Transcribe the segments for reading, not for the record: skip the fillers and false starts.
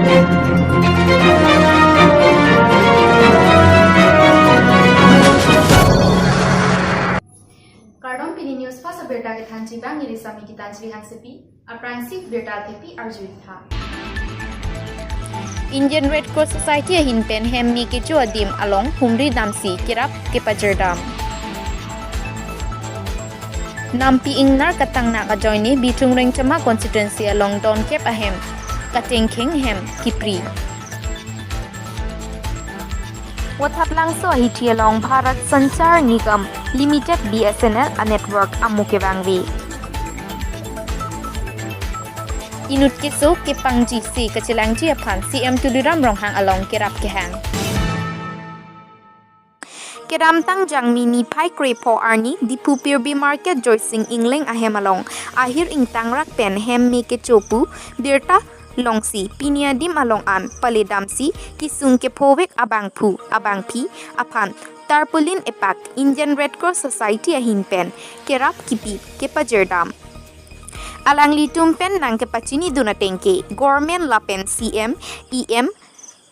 Kardom pini Newsfast berita ke thanci bang iri sami kita jli hangsepi apransip berita tepi arjui tha. Indian Red Cross Society hinpen hemmi ke chuadim along humri damsi kirap ke pajerdam. Nampi ingnar katang na ka joini bitung reng chama constituency along Don Cape ahem kateng king hem kipri. Wathat langso hiti along Bharat Sanchar Nigam Limited BSNL a network amuke bangwi. Inut kiso ke pangji si kacilang ji aphan CM tuliram ronghang along kirap kehang. Kiram tang jang mini pai krepo arni dipu pirbi market joysing ingling ahem along ahir ing tangrak pen hem me ke chopu birta longsi pinia dim along an paledamsi kisung ke povek abangpi aphan tarpolin epak Indian Red Cross Society ahin pen kerap kipi ke pajerdam. Alang litum pen nang kepacini dunatengke government lapen CM EM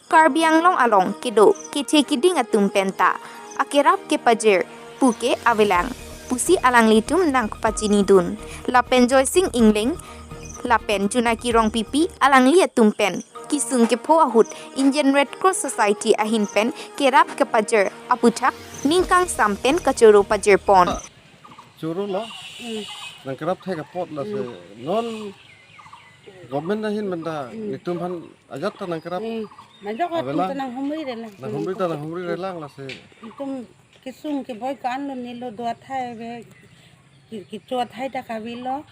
Karbi Anglong along kedo kece kiding atum penta akerap ke pajer puke avelang pusi alang litum nang kepacini dun lapen joysing ingling lapen junaki rong pipi alang liat tumpen kisung ke po ahut Indian Red Cross Society ahin pen kerap ke pajer aputak ningkang sampen kacoro pajer pon churu lo nang kerap thai kapot la se non government ahin benda nitum han ajat ta nang kerap majok atum tanang humri relang la se itum kisung ke boy kan lo nilo dua thai be ki chot thai ta kabilo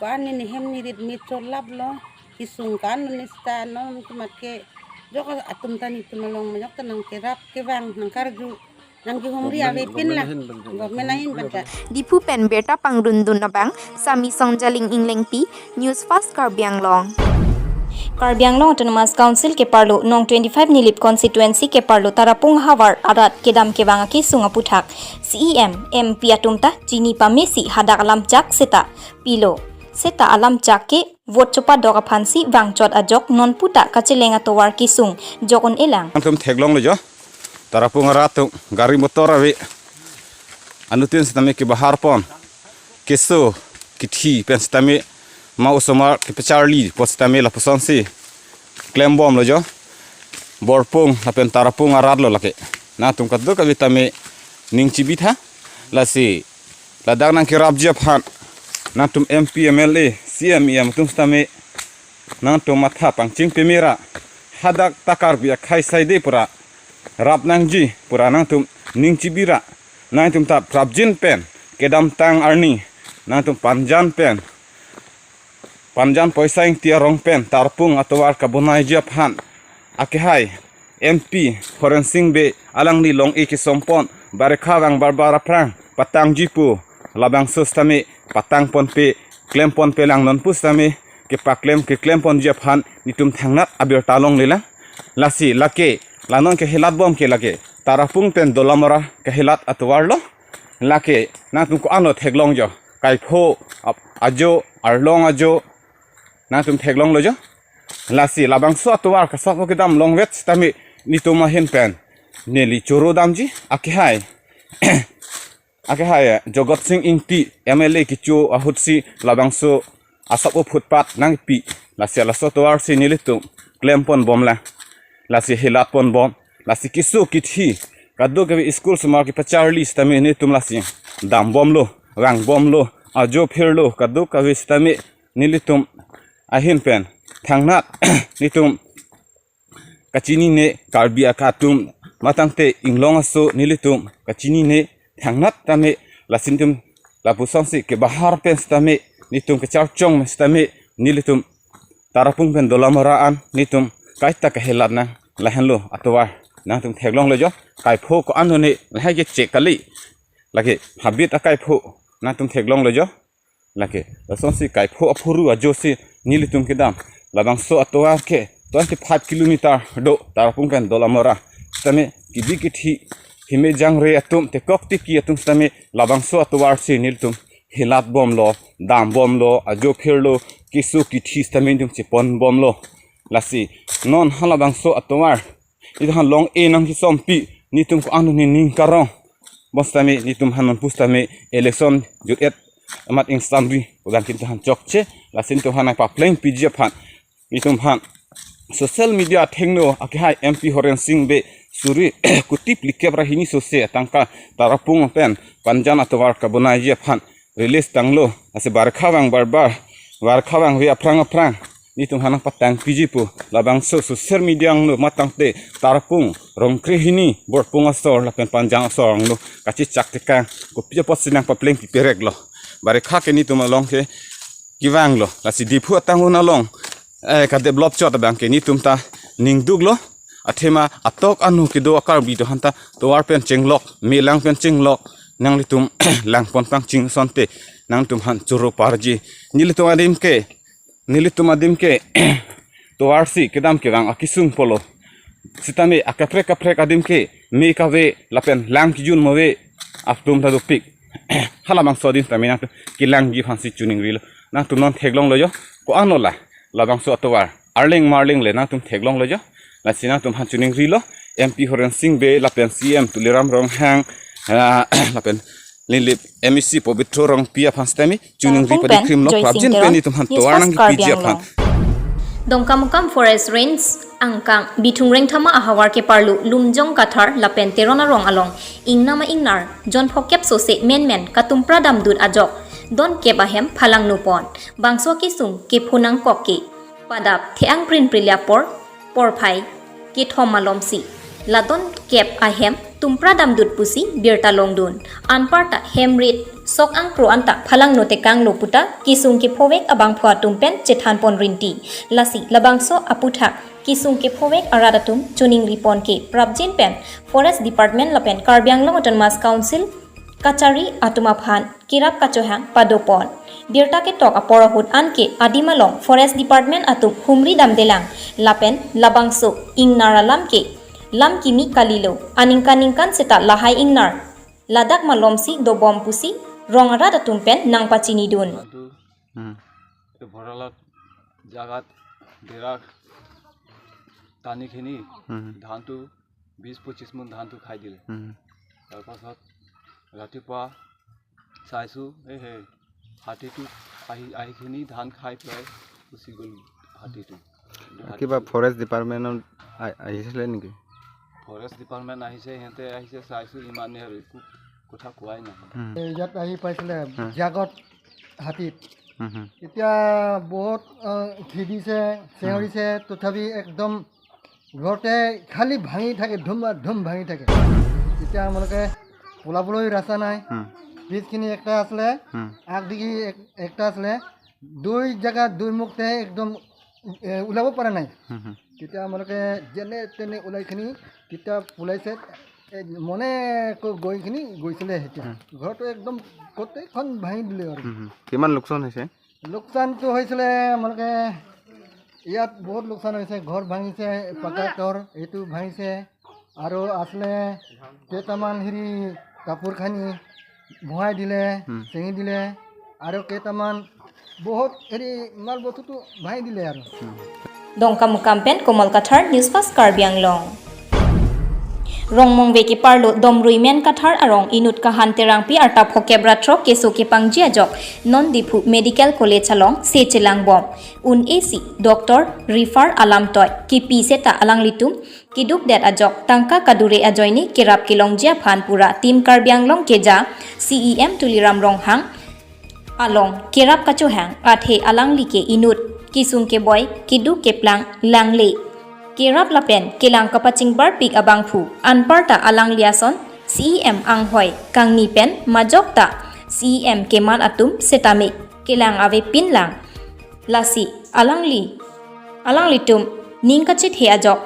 kan ni hem ni rit mi chot lab lo kisung kan ni sta no kumat ke jok atum tani tumalong majok tanang kerap ke bang nang karju nang ki humri ave pin la government ahin benda dipu pen berta pangrundun na bang sami songjaling ingling pi Newsfast Karbi Anglong. Karbi Anglong Autonomous Council ke parlo nong 25 nilip constituency ke parlo tarapung hawar arat kedam ke banga ki sunga puthak CEM MP atumta jini pamesi hadak alam jak seta pilo seta alam jak ke vote chopa doga phansi wangchot ajok non puta kachilenga towar ki sung jokon elang antum theglong lo jo tarapung arat gari motor ave anutin stame ke bahar pon keso kithi pen stame mau somar ke Charlie postame la posonsi klembom lo jo borpung la pen tarapung arat lo lake na tum kaddo ka vitame ning chibitha la si la dang nang kirab je phan na tum MP MLA CMEM tum stame na tum matha pangching pemera hadak takar bia khai sai de pura rap nang ji pura nang tum ning chibira na tum ta prabjin pen kedam tang arni na tum panjan pen panjan poisa ing tia rong pen tarpung atowar kabunai jap han akehai MP forensing be alang ni long e ki sompon barekhawang barbara prang patang jipu labang sustame patang pon pe klem pon pe lang non pustame ke paklem ke klem pon jap han nitum thangnat abir talong lela lasi lake lanon ke hilat bom ke lake tarapung pen dolamara ke hilat atowar lo lake na tum ko ano theglong jo kaipho ajo arlong ajo na tum theglong lo jo lasi labang so atowar ka sapo kedam long vet stami nituma hen pen neli choro damji akihai akihai jogot sing ingti MLA kichu ahutsi labang so asapo footpath nang pi lasi laso towar si nilitum klempon bomla lasi hilat pon bom lasi kisu kithi kaddo ke school smar ki Charlie stami nitum lasi dam bom lo rang bom lo ajo phir lo kaddo ka stami nilitum ahin pen thangnat nitum kachini ne karbi akatum matangte inglong aso nilitum kachini ne thangnat tame lasintum lapusansi ke bahar pen stame nitum ke charchong stame nilitum tarapung pen dolamaraan nitum kaita ka helatna lahenlo atowar na tum theglong lejo kaipho ko anone lahage check kali lage habit akaipho na tum theglong lejo lage lasonsi kaipho aphuru ajosi nilitum kedam labang so atowar ke 25 kilometer do tarapung pen dolamora stame kibikithi hime jangre atum te kokti ki atum stame labang so atowar si nilitum hilat bom lo dam bom lo ajo phirlo kisu kithi stame dum chipon bom lo lasi non halabang so atowar itu han long e nang sompi ni tum ko anu ni ning karong bostami ni tum hanon pustami election jut et amat ing samri udan kin han chokche lasin to hanai pa plain pgf han ni tum han social media thengno akhai mp horen singh be suri kutip likebra hini sose tangka tarapung pen panjana towar ka bonai je phan release tanglo ase barkhawang barbar warkhawang wi aprang ni tum hanang patang pijipu labang so social media ngno matangte tarapung rongkre hini borpung asor lapen panjang asor ngno kachi chaktika ko pija posinang papleng piperek lo barekha ke ni tum along ke kiwang lo lasi dipu tangun along ka develop chot bang ke ni tum ta ningdug lo athema atok anu kido akar bi to hanta towar pen chenglok melang pen chenglok nang litum lang pon pang ching sonte nang tum han churu parji nilitum adim ke towar si kedam ke bang akisung polo sitame akaprek adim ke me ka we lapen lang ki jun mowe aftum ta dupik halamang sodin tamina kilang gi phansi tuning rilo nang tum non theglong lojo ko anola labang so towar arling marling le nang tum theglong lojo lasina tum han tuning rilo mp horen singh be lapen cm tuliram rong hang lapen lilip mec pobitro rong pia phanstami tuning ri padi krim lo prabjin peni tum han towar nang pg phan Dongkamukam forest range angkang bitungreng thama ahawar ke parlu lumjong kathar lapen terona rong along ingnama ingnar jon phokep sose men katumpra dam dut ajok don kebahem phalang nupon bangso ki sung ke phunang kokki padap theang prin prilyapor porphai ki thomalomsi ladon kep ahem tumpra dam dut pusi birta longdun anparta hemrit sok ang pro anta phalang note kang loputa kisung ke phowek abang phwa tumpen chethan pon rinti lasi labangso aputhak kisung ke phowek aradatum tuning ripon ke prabjin pen forest department lapen Karbi Anglong Autonomous Council kachari atuma phan kirap kachohang padopon birta ke tok aporahut anke adimalong forest department atum humri dam delang lapen labangso ingnaralam ke lam kimi kalilo aningkan seta lahai ingnar ladak malomsi do bom pusi rongara da tumpen nang pachini dun to bhoralat jagat derak tani khini dhan tu 20-25 mun dhan tu khai dile tar pasot ratipa saisu he hati tu ahi khini dhan khai play usi gol hati tu kiba forest department ahisle niki forest department ahise hente ahise saisu imane hari কথা কোৱাই নাই ইয়াত আহি পাইছিলে জাগত হাতীত এতিয়া বহুত খেদিছে চেঁহৰিছে তথাপি একদম ঘৰতে খালি ভাঙি থাকে ধুম ভাঙি থাকে এতিয়া আমালোকে ওলাবলৈ ৰাস্তা নাই পিছখিনি একটা আছিলে আগদিগি একটা আছিলে দুই জেগা দুই মুখতে একদম ওলাব পৰা নাই তেতিয়া আমালোকে যেনে তেনে ওলাইখিনি তেতিয়া ওলাইছে মনে গৈখিনি গৈছিলে এতিয়া ঘৰটো একদম গোটেইখন ভাঙি দিলে আৰু কিমান লোকচান হৈছে লোকচানটো হৈছিলে আমালোকে ইয়াত বহুত লোকচান হৈছে ঘৰ ভাঙিছে পকা ঘৰ এইটো ভাঙিছে আৰু আছিলে কেইটামান হেৰি কাপোৰ খানি ভৰাই দিলে চিঙি দিলে আৰু কেইটামান বহুত হেৰি মাল বস্তুটো ভাঙি দিলে আৰু Dongkamukam pen Komal Kathar Newsfast Karbi Anglong Rongmong veki parlo domrui men kathar arong inut kahan terang pi arta phokebratro keso ke pangji ajok non dipu medical college along se chelang bom un ac doctor refer alam toy ki pi seta alang litum kiduk det ajok tangka kadure ajoini kerap kilongjia phanpura team Karbi Anglong keja cem tuliram ronghang along kerap kachohang athe alang like inut kisung ke boy kiduk ke plang langle Kirap lapen kilang kapaching bar pig abang phu anparta alang liason cem anghoi kangni pen majokta cem keman atum setame kilang ave pinlang lasi alang litum ningkachit he ajok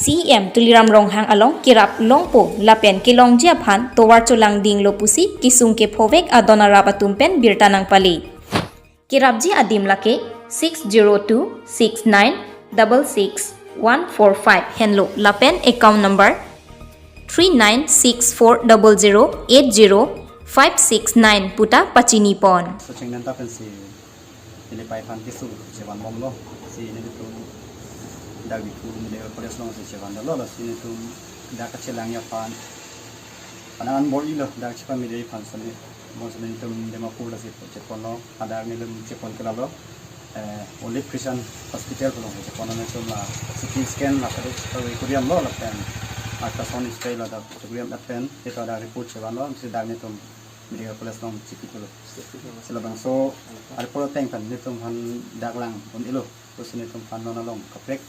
cem tuliram ronghang along kirap longpo lapen kilongjia phan towar cholang ding lopusi kisung ke phowek adona rabatum pen birtanang pali kirapji adim lake 6026966 145 Henlo Lapen account number 3964008056 Puta Pachini Pon. So chingnan ta pen si ile pai fan kisu se wan mom lo si ne tu dak di tu ni pada selong se ceban lo sini tu dak kecelang ya pan panangan bol ilo dak cepan mi dei pan sani mo sani tu dema pula se cepon lo ada ni lem cepon kala lo Olive Christian Hospital ko lo cepon na tu la CT scan la pada kuriam lo la pen ultrasonic style la da kuriam la pen itu ada report ceban lo mesti dak ni tu medical police long cikit lo sila bang so ada pula tank kan ni tu han dak lang on ilo to sini tu pan lo na long kaprek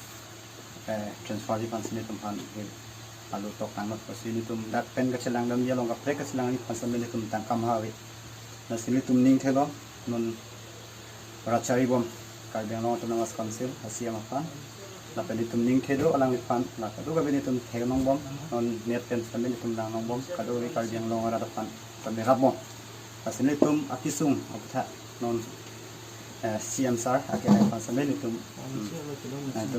transfer di pan sini tu pan lalu tok tang lo sini tu dak pen kecelang dam dia long kaprek kecelang ni pan sini tu tang kam hawi na sini tu ning thelo non rachari bom Karbi Anglong Autonomous Council Asia Mapan la pen tu ning thelo alang ni pan la tu ka beni tu thegong bom non net pen sini tu dang long bom kado ri Karbi Anglong ara pan kami rabon pasini tum atisung apatha non CM sar akan pasal ni tum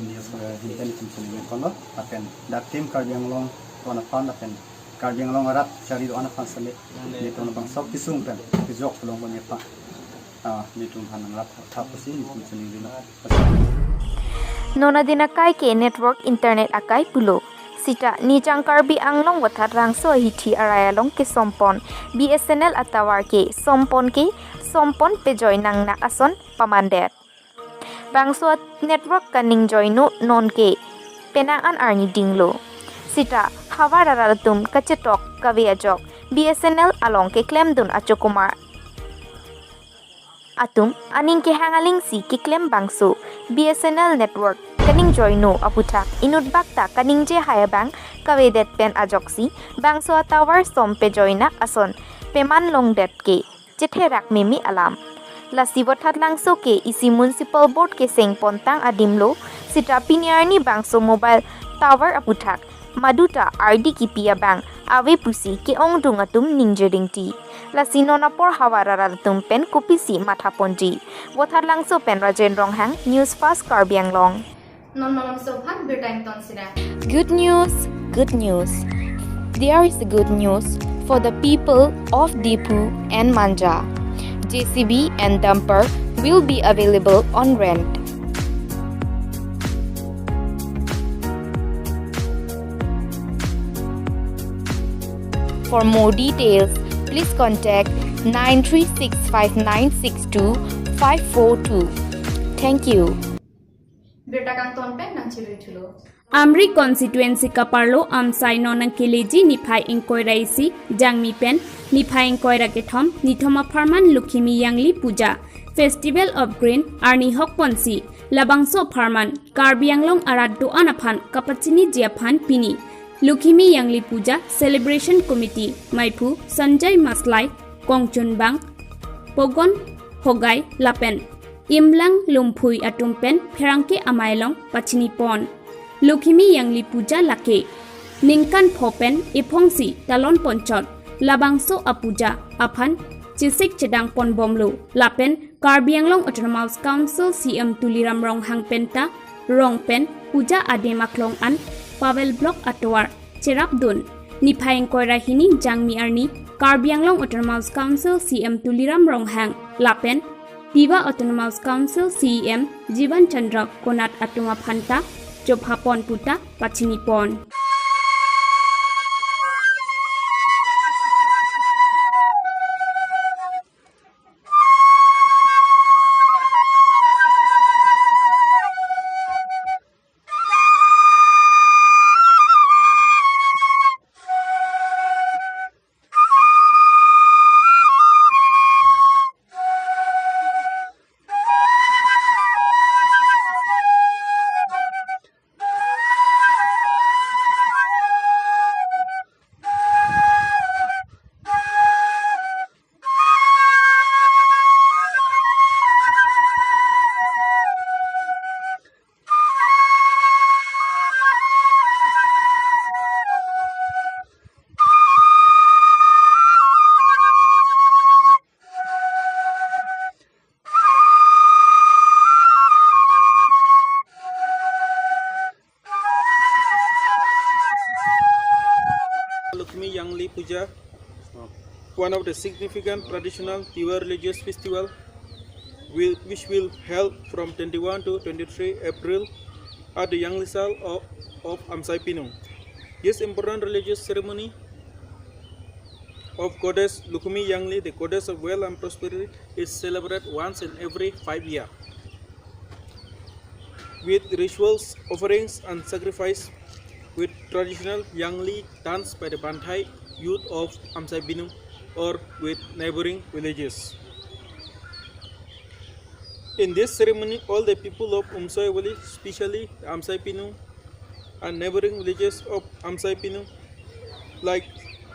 dia hinten tum sini kono akan dak tim Karbi Anglong kona pan akan Karbi Anglong arat cari do anak pasal ni tum bang sok tisung pen kijok long bani pa ni tum hanang rat thap pasini tum sini dina Nona dinakai ke network internet akai pulo sita nijang Karbi Anglong wathat rangso hithi arayalong ke sompon BSNL atawar ke sompon pejoy nang nak ason pamandet bangso network kaning joinu non ke penangan arni dinglo sita hawararatum kachetok kawiajok BSNL along ke claim dun achokumar atum aning ke hangaling si ke claim bangso BSNL network kaning joino aputhak inut bakta kaning je hayabang kawedet pen ajoksi bangso tower sompe joina ason peman longdet ke chetherak memi alam lasibo thatlangso ke isi municipal board ke seng pontang adimlo sita piniarni bangso mobile tower aputhak maduta RD kipia bang awe pusi ke ongdungatum ningjering ti lasino napor hawararal tumpen kupisi mathaponji watharlangso pen rajen ronghang Newsfast Karbi Anglong non malong sopan bertang ton sira Good news. There is good news for the people of Dipu and Manja. JCB and dumper will be available on rent. For more details, please contact 9365962 Thank you. bertakang ton pen nang chilui thulo Amri constituency kaparlo amsai nonang keleji niphai ingkoi raisi jangmi pen niphai ingkoi rakethom nithoma farman lukhimi yangli puja festival of green arni hokponsi labangso farman Karbi Anglong araddo anaphan kapachini jiaphan pini lukhimi yangli puja celebration committee maipu sanjay maslai kongchunbang pogon hogai lapen imlang lumphui atumpen pherangke amailong pachini pon Lukhimi Yangli Puja Lake Ningkan Phopen Iphongsi Talon Ponchot Labangso Apuja Aphan Chisik Chedang Pon Bomlo Lapen Karbi Anglong Autonomous Council CM Tuliram Rong Hang Penta Rong Pen Puja Ademaklong An Pavel Block Atwar Cherapdun Niphayeng Koira Hini Jangmi Arni Karbi Anglong Autonomous Council CM Tuliram Rong Hang Lapen Diva Autonomous Council CM Jivan Chandra Konat Atuma Phanta Jobhapon Puta Pachinipon Yangli Puja, one of the significant traditional Tiwa religious festival which will held from 21 to 23 April at the Yanglisal of Amsai Pinung. This important religious ceremony of Goddess Lukumi Yangli, the goddess of wealth and prosperity, is celebrated once in every 5 years. With rituals, offerings and sacrifice, with traditional Yangli dance by the Bantai youth of Amsai Pinung or with neighboring villages. In this ceremony, all the people of Umsoy village, especially Amsai Pinung and neighboring villages of Amsai Pinung, like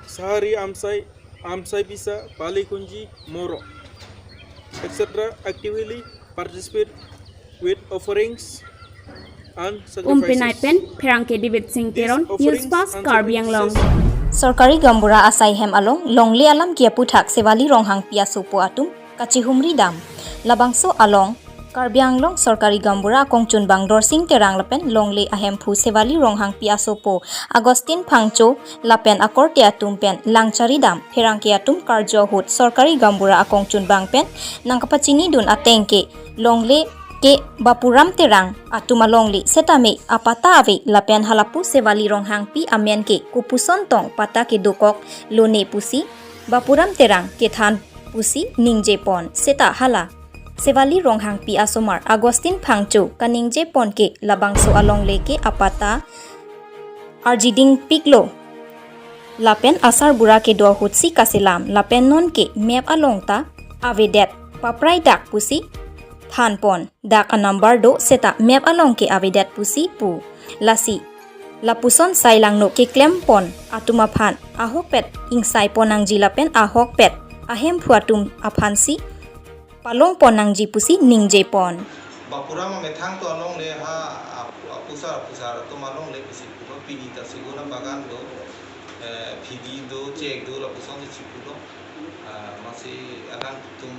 Sahari Amsai, Amsai Pisa, Pali Kunji, Moro, etc., actively participate with offerings and Umpenai sacrifices. pen Perangke David Singh Teron, Newsfast Karbi Anglong. Sorkari Gambura Asai Hem Along, Longli Alam Kia Puthak Sevali Ronghang Pia Sopo Atum, Kachihumri Dam, Labangso Along, Karbi Anglong, Sorkari Gambura Kongchun Bang Dorsing Terang Lapen, Longli Ahem Pu Sevali Ronghang Pia Sopo, Agustin Pangcho, Lapen Akorte Atum Pen, Langchari Dam, Perangke Atum Karjo Hut, Sorkari Gambura Akongchun Bang Pen, Nangkapachini Dun Atengke, Longli ke bapuram terang atumalongli setame apata ave lapen halapu sevali ronghang pi amen ke kupuson tong pata ke dokok lone pusi bapuram terang ke than pusi ningje pon seta hala sevali ronghang pi asomar Agustin Phangcho kaningje pon ke labangso along leke apata arjiding piklo lapen asar bura ke do hutsi kaselam lapen non ke map along ta avedet paprai dak pusi Than pon dak a number do seta map along ke avedat pusi pu lasi lapuson sailang no ke klem pon atuma phan ahok pet ingsai ponang jilapen ahok pet ahem phuatum aphansi palong ponang ji pusi ningje pon bapurama methang to along le ha pusar to malong le pusi pu pinita siguna bagan do phidi do check do lapuson ji pu do masi alang tum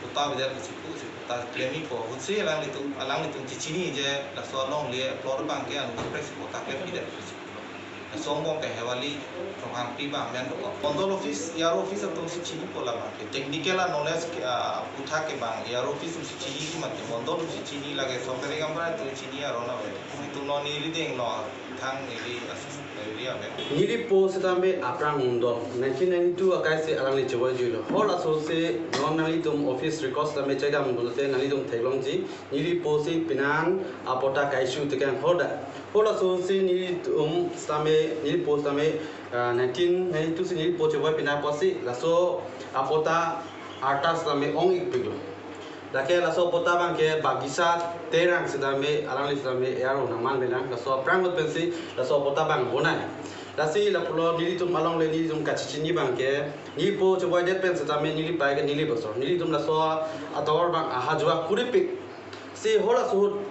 puta bidar pusi pu ta klemi po hutsi alang litung cicini je la so long le plor bang ke anu presi po ta klem bidar pusi pu sombong pe hewali rohang pi ba men ko ondol office yar office to cicini po la ba ke technical knowledge ke putha ke bang yar office cicini ki mate ondol cicini lage sorkari gambra to cicini arona be tu no ni riding no thang ni ri Nili post tambe aprang undo 1992 akai se alang le chawai julo hol aso se non nali tum office records tambe chaida mundo se nali tum thailong ji nili post se pinan apota kaishu tekan hoda hol aso se nili tum tambe nili post tambe 1992 se nili post chawai pinan posi laso apota artas tambe ong ikpiglo dake laso pota bang ke bagisa terang sedame alang le sedame ero naman belang laso prangot pensi laso pota bang bonai lasi la pulo nili tum along le nili tum kachini bang ke ni po choboi det pen sedame nili pai ke nili bosor nili tum laso ator bang ahajwa kuripik si hola suhut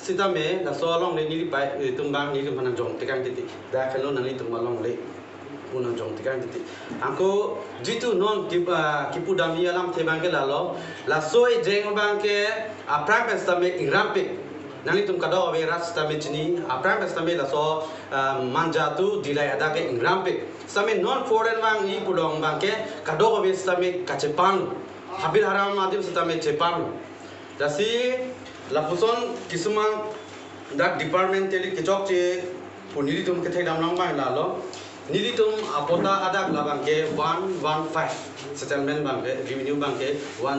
sedame laso along le nili pai tum bang nili tum hanang jong tekang titi da khalo nali tum along le punang jong tikang titi angko jitu non kipu dami alam thebang ke lalo la soi jeng bang ke aprang pestame ingrampik nali tum kado ave ras tame chini aprang pestame la so manjatu dilai ada ke ingrampik same non foreign bang i pulong bang ke kado ave stame kachepan habil haram madim stame chepan dasi la puson kisuman that department teli kechok che punili tum ke thedam nang bang lalo Nilitum apota adak labang ke 115 settlement bang ke revenue bang ke 1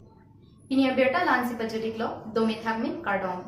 Ini berta lansi pajudik lo domi thakmin kardong